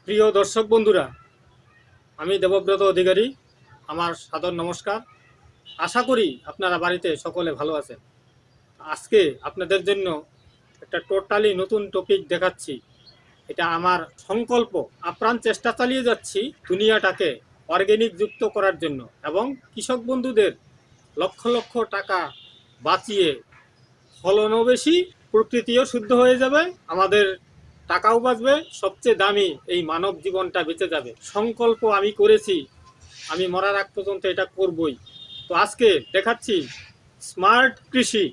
প্রিয় দর্শক বন্ধুরা, আমি দেবব্রত অধিকারী। আমার সাদর নমস্কার। আশা করি আপনারা বাড়িতে সকলে ভালো আছেন। আজকে আপনাদের জন্য একটা টোটালি নতুন টপিক দেখাচ্ছি। এটা আমার সংকল্প, আপ্রাণ চেষ্টা চালিয়ে যাচ্ছি দুনিয়াটাকে অর্গানিক যুক্ত করার জন্য এবং কৃষক বন্ধুদের লক্ষ লক্ষ টাকা বাঁচিয়ে ফলনও বেশি, প্রকৃতিও শুদ্ধ হয়ে যাবে, আমাদের টাকাও বাঁচবে, সবচেয়ে দামি এই মানব জীবনটা বেঁচে যাবে। সংকল্প আমি করেছি, আমি মরার আগ পর্যন্ত এটা করবই। তো আজকে দেখাচ্ছি স্মার্ট কৃষি।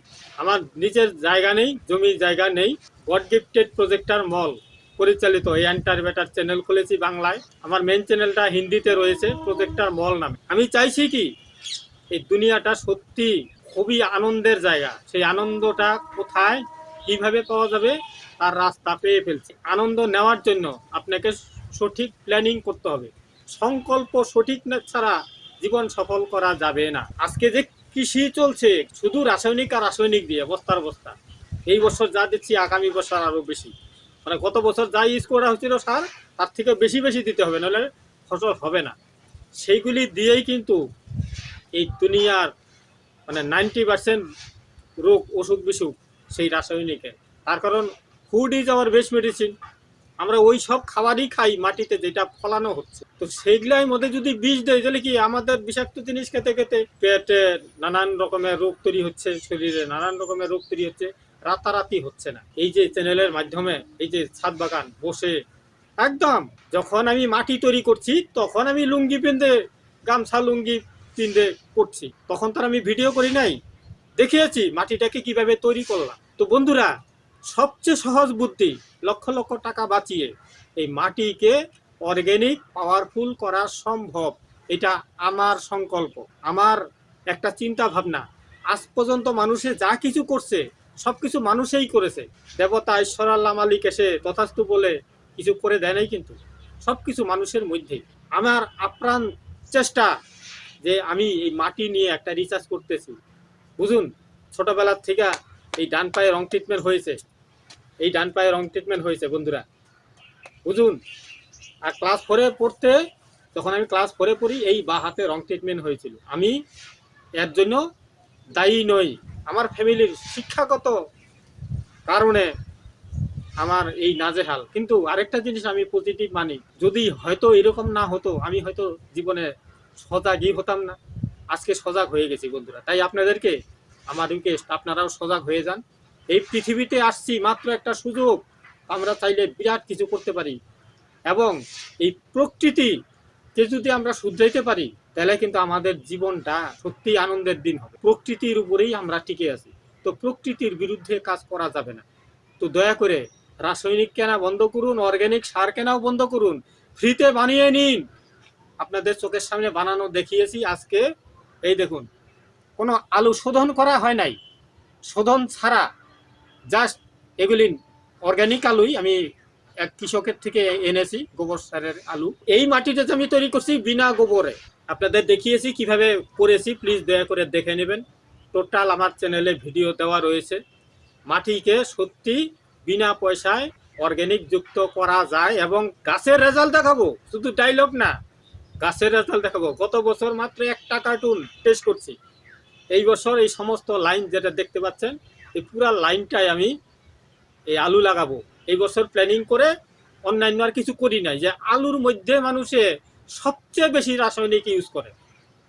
আমার নিজের জায়গা নেই, জমির জায়গা নেই। গড গিফটেড প্রজেক্টর মল পরিচালিত এই এন্টার বেটার চ্যানেল খুলেছি বাংলায়। আমার মেন চ্যানেলটা হিন্দিতে রয়েছে প্রজেক্টর মল নামে। আমি চাইছি কি, এই দুনিয়াটা সত্যি খুবই আনন্দের জায়গা। সেই আনন্দটা কোথায়, কিভাবে পাওয়া যাবে, তার রাস্তা পেয়ে ফেলছি। আনন্দ নেওয়ার জন্য আপনাকে সঠিক প্ল্যানিং করতে হবে। সংকল্প সঠিক না ছাড়া জীবন সফল করা যাবে না। আজকে যে কৃষি চলছে শুধু রাসায়নিক আর রাসায়নিক দিয়ে বস্তার বস্তা। এই বছর যা দিচ্ছি আগামী বছর আরো বেশি, মানে গত বছর যা ইউজ করা হচ্ছিল সার, তার থেকে বেশি বেশি দিতে হবে, নাহলে ফসল হবে না। সেইগুলি দিয়েই কিন্তু এই দুনিয়ার মানে 90% রোগ অসুখ বিসুখ সেই রাসায়নিকে। তার কারণ food is our best medicine. আমরা ওই সব খাবারই খাই মাটিতে যেটা ফলানো হচ্ছে। তো সেইগুলোর মধ্যে যদি বিষ দেয়, তাহলে কি আমাদের বিষাক্ত জিনিস খেতে খেতে পেটে নানান রকমের রোগ তৈরি হচ্ছে, শরীরে নানান রকমের রোগ তৈরি হচ্ছে। রাতারাতি হচ্ছে না। এই যে চ্যানেলের মাধ্যমে এই যে ছাদ বাগান বসে একদম, যখন আমি মাটি তৈরি করছি তখন আমি লুঙ্গি পিনতে, গামছা লুঙ্গি পিনতে করছি, তখন তার আমি ভিডিও করি নাই, দেখিয়েছি মাটিটাকে কিভাবে তৈরি করলাম। তো বন্ধুরা, সবচেয়ে সহজ বুদ্ধি, লক্ষ লক্ষ টাকা বাঁচিয়ে এই মাটিকে অর্গানিক পাওয়ারফুল করা সম্ভব। এটা আমার সংকল্প, আমার একটা চিন্তা ভাবনা। আজ পর্যন্ত মানুষে যা কিছু করছে সব কিছু মানুষেই করেছে। দেবতা ঈশ্বর আল্লাহ মালিক এসে তথাস্তু বলে কিছু করে দেয় নাই, কিন্তু সব কিছু মানুষের মধ্যেই। আমার আপ্রাণ চেষ্টা যে আমি এই মাটি নিয়ে একটা রিসার্চ করতেছি। বুঝুন, ছোটবেলার থেকে এই ডান পায়ে রং ট্রিটমেন্ট হয়েছে, এই ডান পায়ে রং ট্রিটমেন্ট হয়েছে বন্ধুরা, বুঝুন। আর ক্লাস 4-এ পড়তে, যখন আমি ক্লাস 4-এ পড়ি, এই বা হাতে রং ট্রিটমেন্ট হয়েছিল। আমি এর জন্য দায়ী নই, আমার ফ্যামিলির শিক্ষাগত কারণে আমার এই নাজেহাল। কিন্তু আরেকটা জিনিস আমি পজিটিভ মানি, যদি হয়তো এরকম না হতো আমি হয়তো জীবনে সজাগই হতাম না। আজকে সজাগ হয়ে গেছি বন্ধুরা। তাই আপনাদেরকে আমার রিকোয়েস্ট, আপনারাও সজাগ হয়ে যান। এই পৃথিবীতে আসছি মাত্র একটা সুযোগ, আমরা চাইলে বিরাট কিছু করতে পারি। এবং এই প্রকৃতিকে যদি আমরা শুধরাইতে পারি, তাহলে কিন্তু আমাদের জীবনটা সত্যি আনন্দের দিন হবে। প্রকৃতির উপরেই আমরা টিকে আছি, তো প্রকৃতির বিরুদ্ধে কাজ করা যাবে না। তো দয়া করে রাসায়নিক কেনা বন্ধ করুন, অর্গানিক সার কেনাও বন্ধ করুন, ফ্রিতে বানিয়ে নিন। আপনাদের চোখের সামনে বানানো দেখিয়েছি আজকে। এই দেখুন, কোনো আলু শোধন করা হয় নাই, শোধন ছাড়া জাস্ট এগুলি অর্গানিক আলুই আমি এক কৃষকের থেকে এনেছি, গোবর সারের আলু। এই মাটিটা আমি তৈরি করছি বিনা গোবরে। আপনাদের দেখিয়েছি কিভাবে করেছি, প্লিজ দয়া করে দেখে নেবেন। টোটাল আমার চ্যানেলে ভিডিও দেওয়া রয়েছে। মাটিকে সত্যি বিনা পয়সায় অর্গানিক যুক্ত করা যায় এবং গাছের রেজাল্ট দেখাবো, শুধু ডায়লগ না, গাছের রেজাল্ট দেখাবো। গত বছর মাত্র 1টা কার্টুন টেস্ট করছি। এই বছর এই সমস্ত লাইন যেটা দেখতে পাচ্ছেন, এই পুরা লাইনটাই আমি এই আলু লাগাবো। এই বছর প্ল্যানিং করে অন্যান্য আর কিছু করি নাই, যে আলুর মধ্যে মানুষে সবচেয়ে বেশি রাসায়নিক ইউজ করে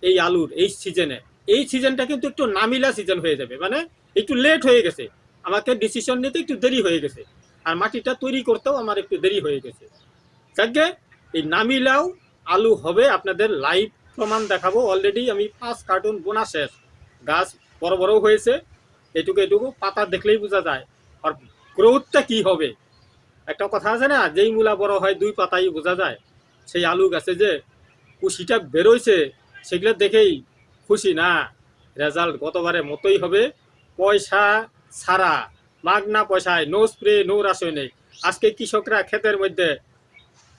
এই আলুর এই সিজনে। এই সিজনটা কিন্তু একটু নামিলা সিজন হয়ে যাবে, মানে একটু লেট হয়ে গেছে, আমাকে ডিসিশন নিতে একটু দেরি হয়ে গেছে, আর মাটিটা তৈরি করতেও আমার একটু দেরি হয়ে গেছে। যাকে এই নামিলাও আলু হবে, আপনাদের লাইভ প্রমাণ দেখাবো। অলরেডি আমি 5 কার্টুন বোনা শেষ, গাছ বড় বড় হয়েছে, এটুকু এটুকু পাতা দেখলেই বোঝা যায় আর গ্রোথটা কি হবে। একটা কথা আছে না, যেই মূলা বড় হয় 2 পাতাই বোঝা যায়। সেই আলু গাছে যে কুশিটা বেরোইছে সেগুলো দেখেই খুশি না, রেজাল্ট গতবারের মতোই হবে, পয়সা ছাড়া, মাগনা পয়সায়, নো স্প্রে নো রাসায়নিক। আজকে কৃষকরা ক্ষেতের মধ্যে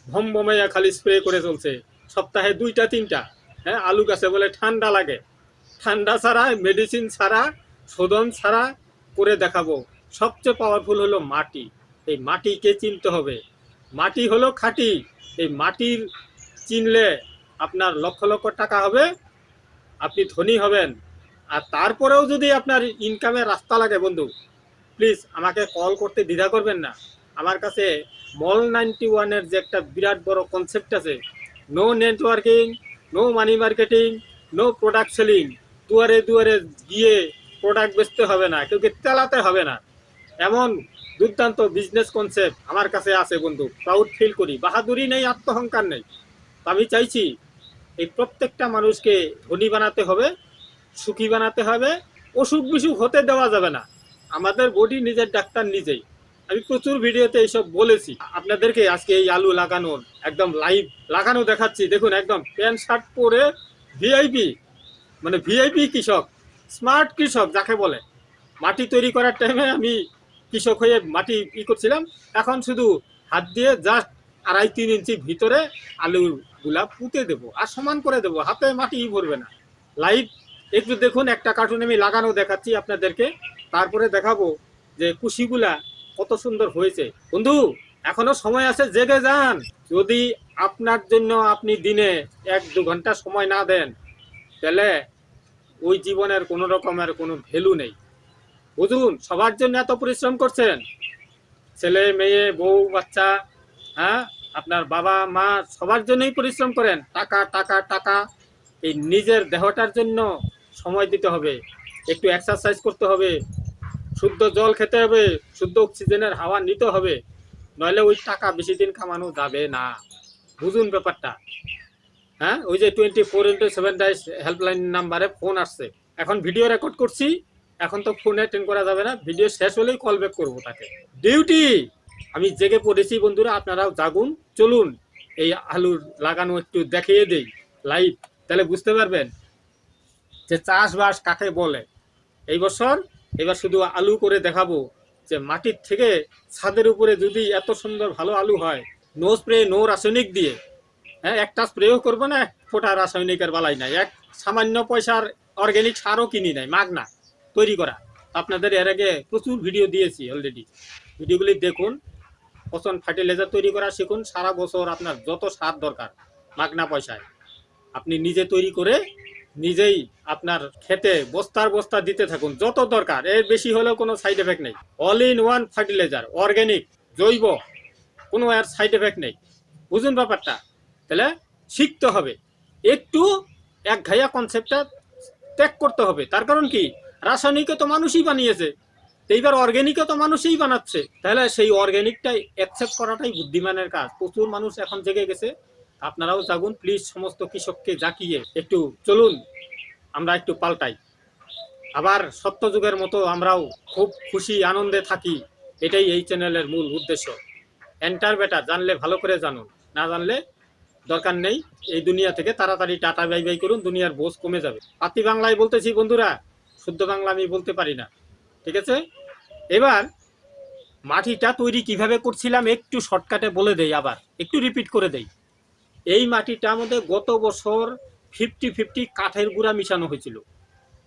ভমভমাইয়া খালি স্প্রে করে চলছে, সপ্তাহে 2টা 3টা। হ্যাঁ, আলু গাছে বলে ঠান্ডা লাগে, ঠান্ডা ছাড়া, মেডিসিন ছাড়া, শোধন ছাড়া করে দেখাবো। সবচেয়ে পাওয়ারফুল হলো মাটি, এই মাটিকে চিনতে হবে। মাটি হলো খাঁটি, এই মাটির চিনলে আপনার লক্ষ লক্ষ টাকা হবে, আপনি ধনী হবেন। আর তারপরেও যদি আপনার ইনকামের রাস্তা লাগে বন্ধু, প্লিজ আমাকে কল করতে দ্বিধা করবেন না। আমার কাছে মল 91-এর যে একটা বিরাট বড় কনসেপ্ট আছে, no networking, no money marketing, no product selling. দুয়ারে দুয়ারে গিয়ে প্রোডাক্ট বেচতে হবে না, কেউকে তেলাতে হবে না, এমন দুর্দান্ত বিজনেস কনসেপ্ট আমার কাছে আছে বন্ধু। প্রাউড ফিল করি, বাহাদুরি নেই, আত্মহংকার নেই। আমি চাইছি এই প্রত্যেকটা মানুষকে ধনী বানাতে হবে, সুখী বানাতে হবে। অসুখ বিসুখ হতে দেওয়া যাবে না। আমাদের বডি নিজের ডাক্তার নিজেই। আমি প্রচুর ভিডিওতে এইসব বলেছি আপনাদেরকে। আজকে এই আলু লাগানোর একদম লাইভ লাগানো দেখাচ্ছি। দেখুন, একদম প্যান্ট শার্ট পরে ভিআইপি, মানে ভিআইপি কৃষক, স্মার্ট কৃষক যাকে বলে। মাটি তৈরি করার টাইমে আমি কৃষক হয়ে মাটি করছিলাম, এখন শুধু হাত দিয়ে জাস্ট 2.5-3 ইঞ্চি ভিতরে আলুগুলা পুঁতে দেবো আর সমান করে দেবো, হাতে মাটি ভরবে না। লাইভ একটু দেখুন, একটা কার্টুন আমি লাগানো দেখাচ্ছি আপনাদেরকে, তারপরে দেখাবো যে কুশিগুলা কত সুন্দর হয়েছে। বন্ধু, এখনো সময় আছে, জেগে যান। যদি আপনার জন্য আপনি দিনে 1-2 ঘন্টা সময় না দেন, তাহলে ওই জীবনের কোনো রকমের কোনো ভ্যালু নেই। বুঝুন, সবার জন্য এত পরিশ্রম করছেন, ছেলে মেয়ে বউ বাচ্চা, হ্যাঁ, আপনার বাবা মা সবার জন্যই পরিশ্রম করেন। টাকা টাকা টাকা। এই নিজের দেহটার জন্য সময় দিতে হবে, একটু এক্সারসাইজ করতে হবে, শুদ্ধ জল খেতে হবে, শুদ্ধ অক্সিজেনের হাওয়া নিতে হবে, নইলে ওই টাকা বেশি দিন কামানো যাবে না। বুঝুন ব্যাপারটা। হ্যাঁ, ওই যে 24/7 হেল্পলাইন নাম্বারে ফোন আসছে। এখন ভিডিও রেকর্ড করছি, এখন তো ফোন অ্যাটেন্ড করা যাবে না, ভিডিও শেষ হলেই কল ব্যাক করবো তাকে। ডিউটি আমি জেগে পড়েছি বন্ধুরা, আপনারাও জাগুন। চলুন এই আলুর লাগানো একটু দেখিয়ে দেই লাইভ, তাহলে বুঝতে পারবেন যে চাষবাস কাকে বলে। এই বছর এবার শুধু আলু করে দেখাবো যে মাটির থেকে ছাদের উপরে যদি এত সুন্দর ভালো আলু হয়, নো স্প্রে নো রাসায়নিক দিয়ে। হ্যাঁ, একটা স্প্রেও করবো না, ফোটা রাসায়নিকের বালাই নাই, এক সামান্য পয়সার অর্গ্যানিক সারও কিনি নাই, মাগনা তৈরি করা। আপনাদের এর আগে প্রচুর ভিডিও দিয়েছি অলরেডি, ভিডিওগুলি দেখুন। পচন ফার্টিলাইজার তৈরি করা শিখুন। সারা বছর আপনার যত সার দরকার মাগনা পয়সায় আপনি নিজে তৈরি করে নিজেই আপনার খেতে বস্তার বস্তা দিতে থাকুন, যত দরকার। এর বেশি হলেও কোনো সাইড এফেক্ট নেই। All in one fertiliser, organic, জৈব, কোনো এর সাইড এফেক্ট নেই। বুঝুন ব্যাপারটা। তাহলে শিখতে হবে, একটু একঘাইয়া কনসেপ্টটা ত্যাগ করতে হবে। তার কারণ কি, রাসায়নিকও তো মানুষই বানিয়েছে, এইবার অর্গ্যানিকও তো মানুষই বানাচ্ছে, তাহলে সেই অর্গ্যানিকটাই অ্যাকসেপ্ট করাটাই বুদ্ধিমানের কাজ। প্রচুর মানুষ এখন জেগে গেছে, আপনারাও জাগুন প্লিজ। সমস্ত কৃষককে জাকিয়ে একটু চলুন, আমরা একটু পাল্টাই, আবার সত্যযুগের মতো আমরাও খুব খুশি আনন্দে থাকি। এটাই এই চ্যানেলের মূল উদ্দেশ্য। এন্টার বেটার, জানলে ভালো করে জানুন, না জানলে দরকার নেই। এই দুনিয়া থেকে তাড়াতাড়ি টাটা বাই বাই করুন, দুনিয়ার বোঝ কমে যাবে। পাতি বাংলায় বলতেছি বন্ধুরা, শুদ্ধ বাংলা আমি বলতে পারি না, ঠিক আছে? এবার মাটিটা তৈরি কিভাবে করছিলাম একটু শর্টকাটে বলে দেই, আবার একটু রিপিট করে দেই। এই মাটিটার মধ্যে গত বছর 50-50 কাঠের গুঁড়া মিশানো হয়েছিল।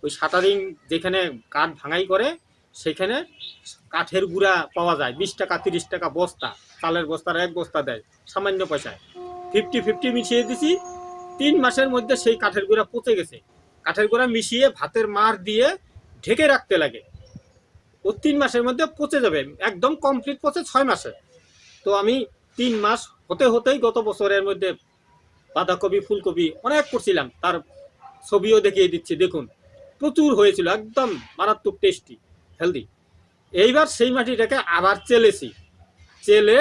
ওই শাটারিং যেখানে কাঠ ভাঙাই করে সেখানে কাঠের গুঁড়া পাওয়া যায় 20 টাকা 30 টাকা বস্তা, চালের বস্তার 1 বস্তা দেয় সামান্য পয়সায়। 50-50 মিশিয়ে দিছি, 3 মাসের মধ্যে সেই কাঠের গুঁড়া পচে গেছে। কাঠের গুঁড়া মিশিয়ে ভাতের মার দিয়ে ঢেকে রাখতে লাগে, ও 3 মাসের মধ্যে পচে যাবে, একদম কমপ্লিট পচে 6 মাসে। তো আমি 3 মাস হতে হতেই গত বছরের মধ্যে বাঁধাকপি ফুলকপি অনেক করছিলাম, তার ছবিও দেখিয়ে দিচ্ছি। দেখুন, প্রচুর হয়েছিল, একদম মারাত্মক টেস্টি হেলদি। এইবার সেই মাটিটাকে আবার চেলেছি, চেলে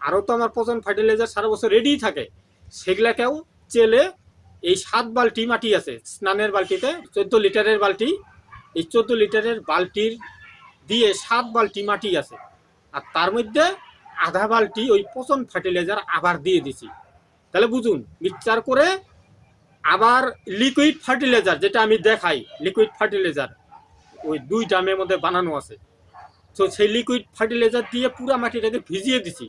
আরও তো আমার পচন ফার্টিলাইজার সারা বছর রেডি থাকে, সেগুলাকেও চেলে এই 7 বালতি মাটি আছে স্নানের বালতিতে, 14 লিটারের বালতি, এই 14 লিটারের বালতির দিয়ে 7 বালতি মাটি আছে, আর তার মধ্যে আধা বালতি ওই পচন ফার্টিলাইজার আবার দিয়ে দিছি। তাহলে বুঝুন, মিক্সচার করে আবার লিকুইড ফার্টিলাইজার, যেটা আমি দেখাই লিকুইড ফার্টিলাইজার ওই 2 ড্রামের মধ্যে বানানো আছে। তো সেই লিকুইড ফার্টিলাইজার দিয়ে পুরো মাটিটাকে ভিজিয়ে দিছি,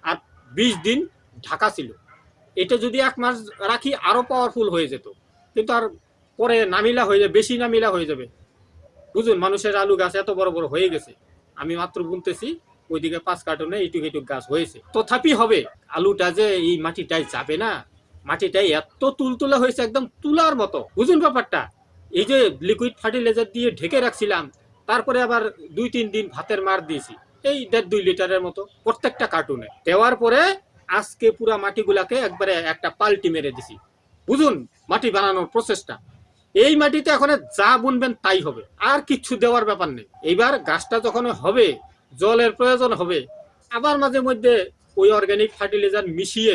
আর 20 দিন ঢাকা ছিল। এটা যদি 1 মাস রাখি আরও পাওয়ারফুল হয়ে যেত, কিন্তু আর পরে নামিলা হয়ে যাবে, বেশি নামিলা হয়ে যাবে। বুঝুন, মানুষের আলু গাছ এত বড় বড় হয়ে গেছে, আমি মাত্র বুনতেছি ওইদিকে 5 কার্টুনে এইটুক এইটুক গাছ হয়েছে। তথাপি হবে, আলুটা যে এই মাটিটাই যাবে না, মাটিটাই এত তুলতুলা হয়েছে একদম তুলার মতো, বুঝুন ব্যাপারটা। এই যে লিকুইড ফার্টিলাইজার দিয়ে ঢেকে রাখছিলাম, তারপরে আবার 2-3 দিন ভাতের মার দিয়েছি, এই 1.5-2 লিটারের মতো প্রত্যেকটা কার্টুনে দেওয়ার পরে আজকে পুরা মাটিগুলাকে একবারে একটা পাল্টি মেরে দিছি। বুঝুন মাটি বানানোর প্রসেসটা। এই মাটিতে এখন যা বুনবেন তাই হবে, আর কিচ্ছু দেওয়ার ব্যাপার নেই। এইবার গাছটা যখন হবে, জলের প্রয়োজন হবে, আবার মাঝে মধ্যে ওই অর্গানিক ফার্টিলাইজার মিশিয়ে,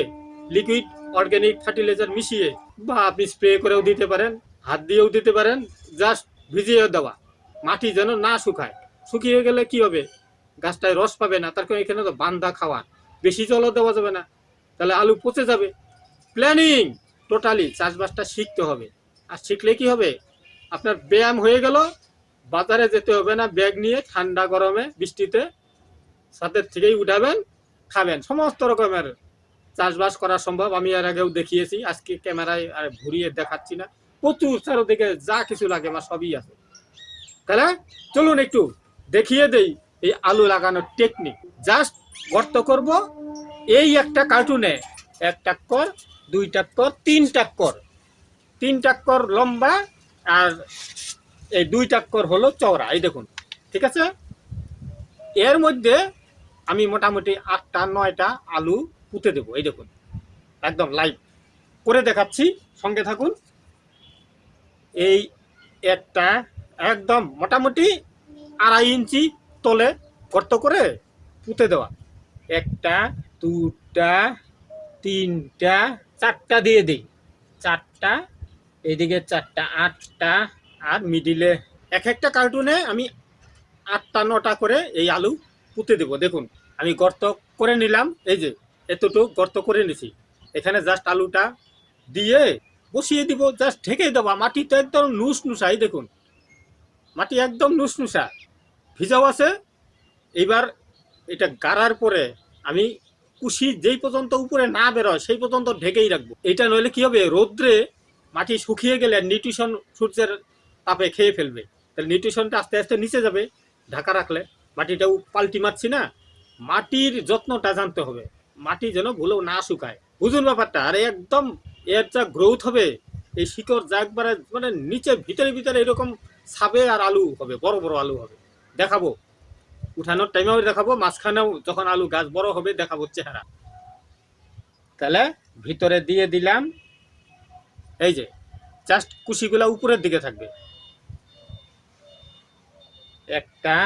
লিকুইড অর্গানিক ফার্টিলাইজার মিশিয়ে, বা আপনি স্প্রে করেও দিতে পারেন, হাত দিয়েও দিতে পারেন, জাস্ট ভিজিয়ে দেওয়া, মাটি যেন না শুকায়। শুকিয়ে গেলে কি হবে, গাছটায় রস পাবে না, তার কারণে এখানে তো বান্ধা খাওয়া, বেশি জলও দেওয়া যাবে না, তাহলে আলু পচে যাবে। প্ল্যানিং টোটালি চাষবাসটা শিখতে হবে। আর শিখলে কি হবে, আপনার ব্যায়াম হয়ে গেল, বাজারে যেতে হবে না ব্যাগ নিয়ে, ঠান্ডা গরমে বৃষ্টিতে ছাদের থেকেই উঠাবেন, খাবেন, সমস্ত রকমের চাষবাস করা সম্ভব। আমি এর আগেও দেখিয়েছি, আজকে ক্যামেরায় আর ঘুরিয়ে দেখাচ্ছি না, প্রচুর চারদিকে যা কিছু লাগে আমার সবই আছে। তাহলে চলুন একটু দেখিয়ে দেই এই আলু লাগানোর টেকনিক। জাস্ট গর্ত করব, এই একটা কার্টুনে 1 টাক্কর, 2 টাক্কর, 3 টাক্কর, 3 টাক্কর লম্বা, আর এই 2 টাক্কর হলো চওড়া, এই দেখুন, ঠিক আছে। এর মধ্যে আমি মোটামুটি 8টা-9টা আলু পুঁতে দেবো, এই দেখুন, একদম লাইভ করে দেখাচ্ছি, সঙ্গে থাকুন। এই একটা একদম মোটামুটি 2.5 ইঞ্চি তলে গর্ত করে পুঁতে দেওয়া, 1টা, 2টা, 3টা, 4টা দিয়ে দিই, 4টা, এইদিকে 4টা, 8টা, আর মিডিলে এক একটা কার্টুনে আমি 8টা-9টা করে এই আলু পুঁতে দেবো। দেখুন আমি গর্ত করে নিলাম, এই যে এতটুকু গর্ত করে নিছি, এখানে জাস্ট আলুটা দিয়ে বসিয়ে দিব, জাস্ট ঢেকে দেওয়া। মাটি তো একদম নুসনুসাই, দেখুন মাটি একদম নুসনুসা, ভিজাও আছে। এইবার এটা গাড়ার পরে আমি কুশি যেই পর্যন্ত উপরে না বেরোয় সেই পর্যন্ত ঢেকেই রাখবো। এটা নইলে কি হবে, রোদ্রে মাটি শুকিয়ে গেলে নিউট্রিশন সূর্যের তাপে খেয়ে ফেলবে, তাহলে নিউট্রিশনটা আস্তে আস্তে নিচে যাবে। ঢাকা রাখলে মাটিটাও পাল্টি মারছি না, মাটির যত্নটা জানতে হবে, মাটি যেন ভুলেও না শুকায়, বুঝুন ব্যাপারটা। আর একদম এর যা গ্রোথ হবে, এই শিকড় যা একবারে মানে নিচে ভিতরে ভিতরে এরকম ছাবে, আর আলু হবে, বড় বড় আলু হবে, দেখাবো উঠানোর টাইমেও দেখাবো, মাঝখানেও যখন আলু গাছ বড় হবে দেখাবো চেহারা। তাহলে ভিতরে দিয়ে দিলাম, এই যে জাস্ট কুশিগুলা উপরের দিকে থাকবে, একটা,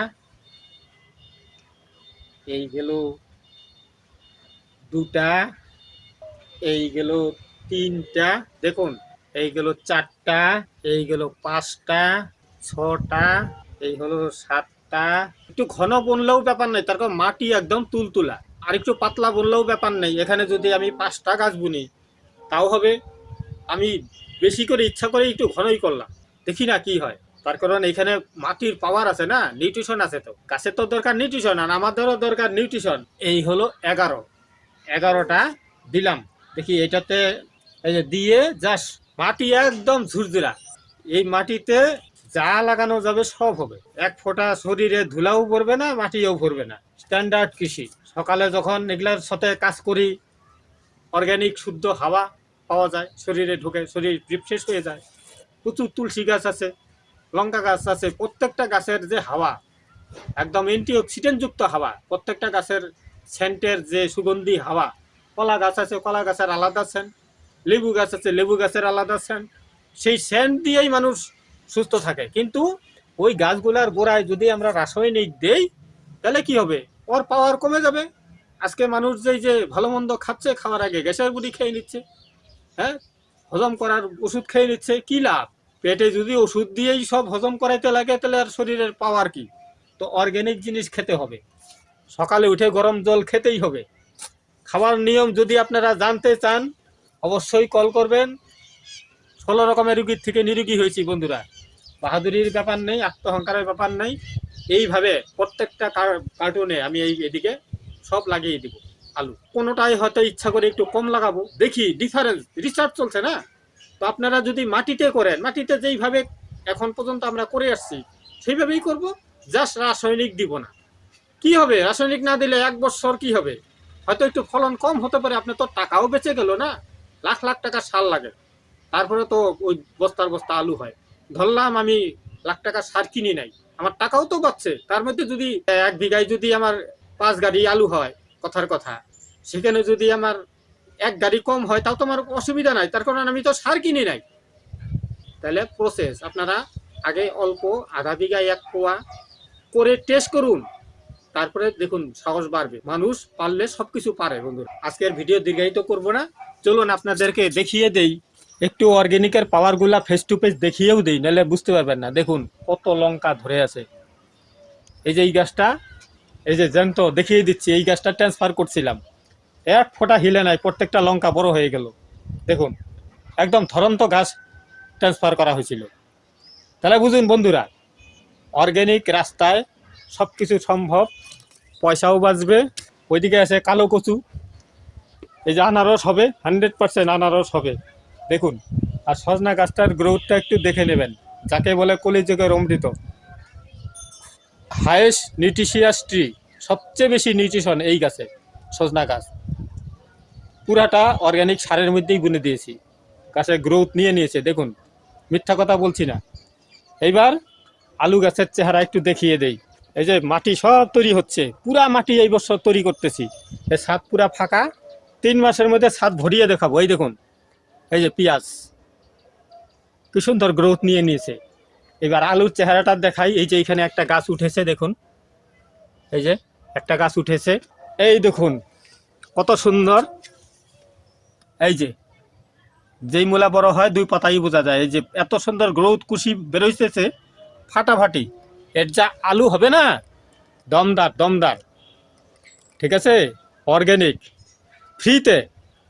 এই গেল 2টা, এই গেল 3টা, দেখুন এই গেল 4টা, এই গেল 5টা, 6টা, এই হলো 7টা। একটু ঘন বনলেও ব্যাপার নেই, তারপর মাটি একদম তুলতুলা। আর একটু পাতলা বনলেও ব্যাপার নেই, এখানে যদি আমি 5টা গাছ বুনি তাও হবে। আমি বেশি করে ইচ্ছা করে একটু ঘনই করলাম, দেখি না কি হয়। তার কারণ এখানে মাটির পাওয়ার আছে না, নিউট্রিশন আছে, তো গাছের তো দরকার নিউট্রিশন, আর আমাদেরও দরকার নিউট্রিশন। এই হলো 11টা দিলাম, দেখি এটাতে এই যে দিয়ে জাস্ট মাটি একদম ঝুরঝুরা। এই মাটিতে যা লাগানো যাবে সব হবে, এক ফোঁটা শরীরে ধুলাও পড়বে না, মাটিও পড়বে না। স্ট্যান্ডার্ড কৃষি। সকালে যখন এগুলার সাথে কাজ করি, অর্গ্যানিক শুদ্ধ হাওয়া পাওয়া যায়, শরীরে ঢুকে শরীর রিফ্রেশ হয়ে যায়। প্রচুর তুলসী গাছ আছে, লঙ্কা গাছ আছে, প্রত্যেকটা গাছের যে হাওয়া একদম অ্যান্টিঅক্সিডেন্ট যুক্ত হাওয়া, প্রত্যেকটা গাছের সেন্টের যে সুগন্ধি হাওয়া। কলা গাছ আছে, কলা গাছের আলাদা সেন্ট, লেবু গাছ আছে, লেবু গাছের আলাদা সেন্ট, সেই সেন্ট দিয়েই মানুষ সুস্থ থাকে। কিন্তু ওই গাছগুলার গোড়ায় যদি আমরা রাসায়নিক দেই তাহলে কি হবে, ওর পাওয়ার কমে যাবে। আজকে মানুষ যে ভালো মন্দ খাচ্ছে, খাওয়ার আগে গ্যাসের গুঁড়ি খেয়ে নিচ্ছে, হ্যাঁ, হজম করার ওষুধ খেয়ে নিচ্ছে, কি লাভ? পেটে যদি ওষুধ দিয়েই সব হজম করাইতে লাগে তাহলে আর শরীরের পাওয়ার কি? তো অর্গ্যানিক জিনিস খেতে হবে, সকালে উঠে গরম জল খেতেই হবে। খাওয়ার নিয়ম যদি আপনারা জানতে চান অবশ্যই কল করবেন। 16 রকমের রুগীর থেকে নিরোগী হয়েছি বন্ধুরা, বাহাদুরির ব্যাপার নেই, আত্মহংকারের ব্যাপার নেই। এইভাবে প্রত্যেকটা কার্টুনে আমি এদিকে সব লাগিয়ে দিব আলু। কোনোটাই হয়তো ইচ্ছা করে একটু কম লাগাবো, দেখি ডিফারেন্স, রিসার্চ চলছে না। তো আপনারা যদি মাটিতে করেন, মাটিতে যেইভাবে এখন পর্যন্ত আমরা করে আসছি সেইভাবেই করব, জাস্ট রাসায়নিক দিব না। কি হবে রাসায়নিক না দিলে 1 বছর কি হবে, হয়তো একটু ফলন কম হতে পারে, আপনার তো টাকাও বেঁচে গেল না, লাখ লাখ টাকা সার লাগে, তারপরে তো ওই বস্তার বস্তা আলু হয়। ধরলাম আমি লাখ টাকা সার কিনি নাই, আমার টাকাও তো বাঁচছে। তার মধ্যে যদি 1 বিঘায় যদি আমার 5 গাড়ি আলু হয়, কথার কথা, সেখানে যদি আমার 1 গাড়ি কম হয় তাও তো আমার অসুবিধা নাই, তার কারণ আমি তো সার কিনি নাই। তাহলে প্রসেস আপনারা আগে অল্প আধা বিঘায় 1 পোয়া করে টেস্ট করুন, তারপরে দেখুন সাহস বাড়বে। মানুষ পারলে সবকিছু পারে বন্ধুরা। আজকের ভিডিও দীর্ঘায়িত করব না, চলুন আপনাদেরকে দেখিয়ে দেই একটু অর্গানিকের পাওয়ার গুলা ফেস টু ফেস দেখিয়েও দেই, নাহলে বুঝতে পারবেন না। দেখুন কত লঙ্কা ধরে আছে। এই যে এই গাছটা, এই যে জ্যান্ত দেখিয়ে দিচ্ছি, এই গাছটা ট্রান্সফার করছিলাম, 1 ফোঁটা হিলে নাই, প্রত্যেকটা লঙ্কা বড় হয়ে গেল। দেখুন একদম ধরন্ত গাছ ট্রান্সফার করা হয়েছিল। তাহলে বুঝুন বন্ধুরা, অর্গানিক রাস্তায় সব কিছু সম্ভব, পয়সাও বাঁচবে। ওইদিকে আছে কালো কচু, এই যে আনারস হবে, 100% আনারস হবে দেখুন। আর সজনা গাছটার গ্রোথটা একটু দেখে নেবেন, যাকে বলে কলিযুগের অমৃত, হাইয়েস্ট নিউট্রিশিয়াস ট্রি, সবচেয়ে বেশি নিউট্রিশন এই গাছে। সজনা গাছ পুরাটা অর্গানিক সারের মধ্যেই বুনে দিয়েছি, গাছের গ্রোথ নিয়ে নিয়েছে দেখুন, মিথ্যা কথা বলছি না। এইবার আলু গাছের চেহারা একটু দেখিয়ে দেই। এই যে মাটি সব তৈরি হচ্ছে, পুরা মাটি এই বছর তৈরি করতেছি, এই ছাদ পুরা ফাঁকা, 3 মাসের মধ্যে ছাদ ভরিয়ে দেখাবো। এই দেখুন, এই যে পেঁয়াজ কি সুন্দর গ্রোথ নিয়ে নিয়েছে। এবার আলুর চেহারাটা দেখাই। এই যে এখানে একটা গাছ উঠেছে দেখুন, এই যে একটা গাছ উঠেছে, এই দেখুন কত সুন্দর। এই যে যেই মূলা বড় হয় 2 পাতাই বোঝা যায়। এই যে এত সুন্দর গ্রোথ কুশি বেরোইতেছে ফাটাফাটি। এর যা আলু হবে না, দমদার দমদার, ঠিক আছে, অর্গানিক, ফ্রিতে।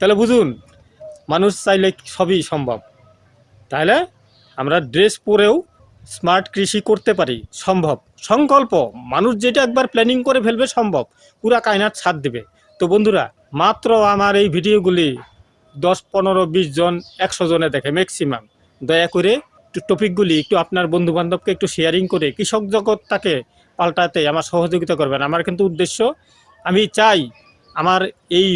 তাহলে বুঝুন মানুষ চাইলে সবই সম্ভব। তাহলে আমরা ড্রেস পরেও স্মার্ট কৃষি করতে পারি, সম্ভব। সংকল্প, মানুষ যেটা একবার প্ল্যানিং করে ফেলবে সম্ভব, পুরা কায়নাত ছাদ দেবে। তো বন্ধুরা, মাত্র আমার এই ভিডিওগুলি 10, 15, 20 জন, 100 জনে দেখে ম্যাক্সিমাম। দয়া করে একটু টপিকগুলি একটু আপনার বন্ধু বান্ধবকে একটু শেয়ারিং করে কৃষক জগৎটাকে পাল্টাতে আমার সহযোগিতা করবেন। আমার কিন্তু উদ্দেশ্য, আমি চাই আমার এই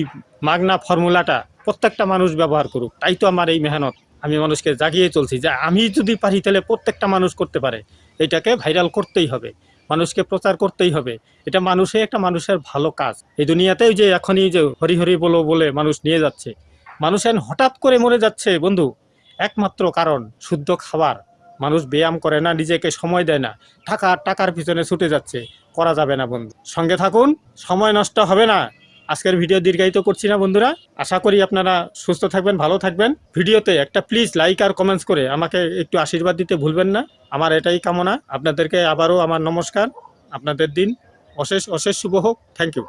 মাগনা ফর্মুলাটা প্রত্যেকটা মানুষ ব্যবহার করুক। তাই তো আমার এই মেহনত, আমি মানুষকে জাগিয়ে চলছি যে আমি যদি পারি তাহলে প্রত্যেকটা মানুষ করতে পারে। এটাকে ভাইরাল করতেই হবে, মানুষকে প্রচার করতেই হবে। এটা একটা মানুষের ভালো কাজ। এই দুনিয়াতে যে এখনই যে হরি হরি বলো বলে মানুষ নিয়ে যাচ্ছে, মানুষ হঠাৎ করে মরে যাচ্ছে বন্ধু, একমাত্র কারণ শুদ্ধ খাবার। মানুষ ব্যায়াম করে না, নিজেকে সময় দেয় না, টাকার পিছনে ছুটে যাচ্ছে। করা যাবে না বন্ধু, সঙ্গে থাকুন, সময় নষ্ট হবে না। আজকের ভিডিও দীর্ঘায়িত করছি না বন্ধুরা, আশা করি আপনারা সুস্থ থাকবেন, ভালো থাকবেন। ভিডিওতে একটা প্লিজ লাইক আর কমেন্টস করে আমাকে একটু আশীর্বাদ দিতে ভুলবেন না, আমার এটাই কামনা। আপনাদেরকে আবারও আমার নমস্কার, আপনাদের দিন অশেষ অশেষ শুভ হোক। Thank you.